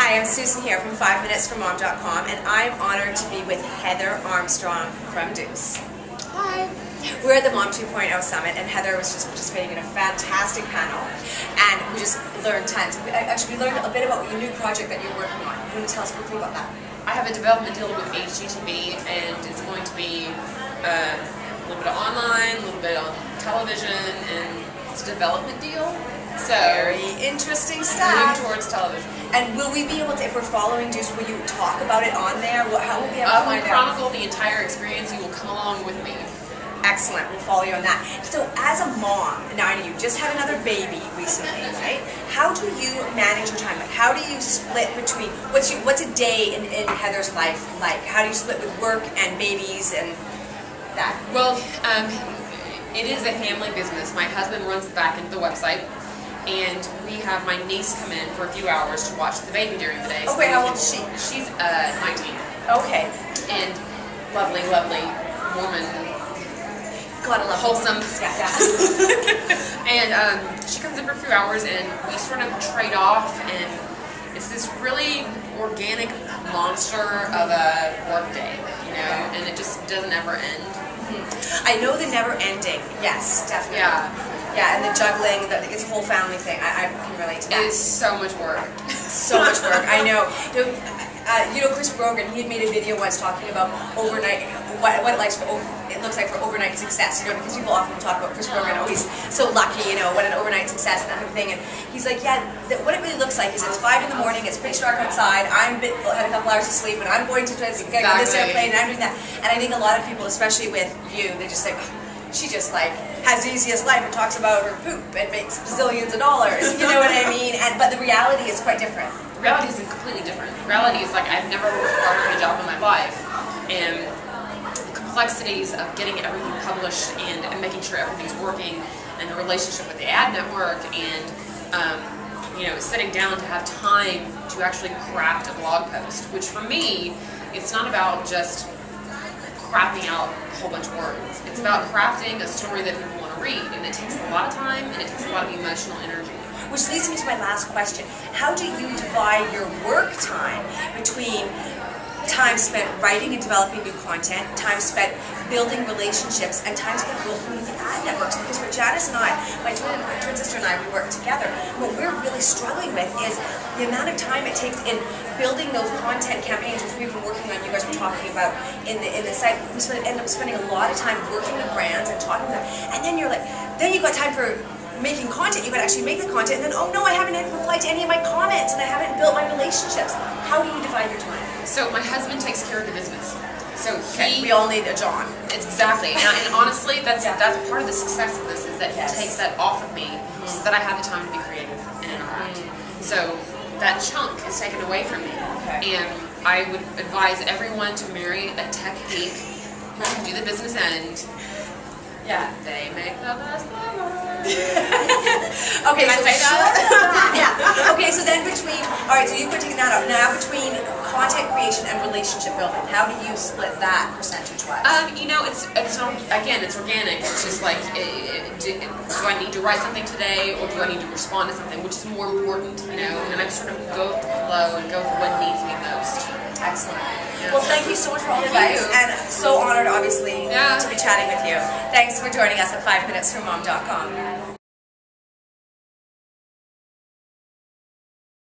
Hi, I'm Susan here from 5minutesformom.com, and I'm honored to be with Heather Armstrong from Dooce. Hi. We're at the Mom 2.0 Summit, and Heather was just participating in a fantastic panel, and we just learned tons. Actually, we learned a bit about your new project that you're working on. Can you tell us quickly about that? I have a development deal with HGTV, and it's going to be a little bit of online, a little bit on television, and it's a development deal. So very interesting stuff. Moving towards television. And will we be able to, if we're following Dooce, will you talk about it on there? How will we be able to find out? Chronicle the entire experience. You will come along with me. Excellent. We'll follow you on that. So as a mom, now I know you just had another baby recently, right? How do you manage your time? Like, how do you split between, what's a day in Heather's life like? How do you split with work and babies and that? Well, it is a family business. My husband runs the back end of the website, and we have my niece come in for a few hours to watch the baby during the day. Oh wait, how old is she? She's 19. Okay. And lovely, lovely woman. Gotta love wholesome. Yeah. And she comes in for a few hours, and we sort of trade off, and it's this really organic monster of a work day, you know, and it just doesn't ever end. I know the never ending. Yes, definitely. Yeah, and the juggling, it's a whole family thing. I can relate to that. It is so much work. So much work. I know. You know, Chris Brogan, he had made a video once talking about overnight, what it looks like for overnight success. You know, because people often talk about Chris Brogan, oh, he's so lucky, you know, what an overnight success and that kind of thing. And he's like, yeah, what it really looks like is it's 5 in the morning, it's pitch dark outside, had a couple hours of sleep, and I'm going to get on this airplane, and I'm doing that. And I think a lot of people, especially with you, they just say, she just like has the easiest life and talks about her poop and makes bazillions of dollars. You know what I mean? But the reality is quite different. The reality is completely different. The reality is like I've never worked harder in a job in my life, and the complexities of getting everything published and making sure everything's working, and the relationship with the ad network, and you know, sitting down to have time to actually craft a blog post. Which for me, it's not about just crapping out a whole bunch of words. It's about crafting a story that people want to read, and it takes a lot of time, and it takes a lot of emotional energy. Which leads me to my last question. How do you divide your work time between time spent writing and developing new content, time spent building relationships, and time spent building the ad networks? Because what Janice and I, my twin sister and I, we work together, what we're really struggling with is the amount of time it takes in building those content campaigns, which we've been working on, you guys were talking about in the site. We end up spending a lot of time working with brands and talking to them, and then you're like, then you've got time for making content. You got to actually make the content, and then, oh no, I haven't replied to any of my comments, and I haven't built my relationships. How do you divide your time? So my husband takes care of the business. So we all need a John. It's exactly, and honestly, that's part of the success of this is that he takes that off of me, so that I have the time to be creative and interact. So that chunk is taken away from me, and I would advise everyone to marry a tech geek who can do the business end. Yeah, they make the best lovers. Okay, so yeah. Okay, so then between, all right, so you're putting that up now between content creation and relationship building. How do you split that percentage-wise? You know, it's organic. It's just like, do I need to write something today, or do I need to respond to something, which is more important, you know? And I sort of go with the flow and go with what needs me most. Excellent. Yeah. Well, thank you so much for all the advice, and so honored, obviously, to be chatting with you. Thanks for joining us at 5minutesformom.com.